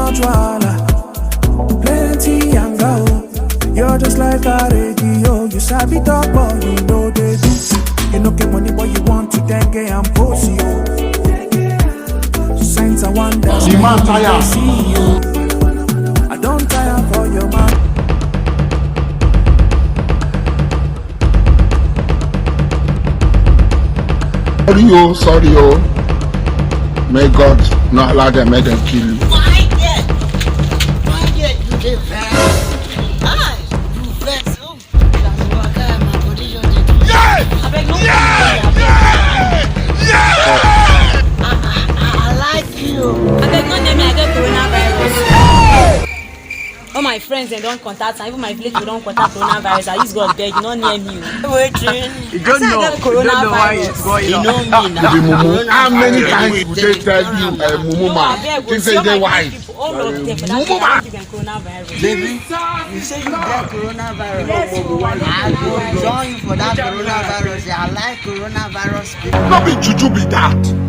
much wahala, plenty anger. You're just like a radio. You sabi talk, but you know they do. You no get money, but you want to dengue and pussy. Signs I wonder. The man tire. See you. I don't tire for your man. Sorry, oh. May God not allow them, make them kill you. Why get you the vex? Ah, you vex. Oh, that's what I am. My position is. Yeah! I like you. I beg not name me, I get coronavirus. All my friends they don't contact, and even my village they don't contact coronavirus. I use God beg, you not near me. Waiting. You don't know why it's going You on. know me now. How many times would they tell you, Mumu man? You say they why? All of them, but that's why I give them coronavirus. Baby, you say you get coronavirus. Yes, I go join you for that coronavirus. I like coronavirus people. Not be juju be that.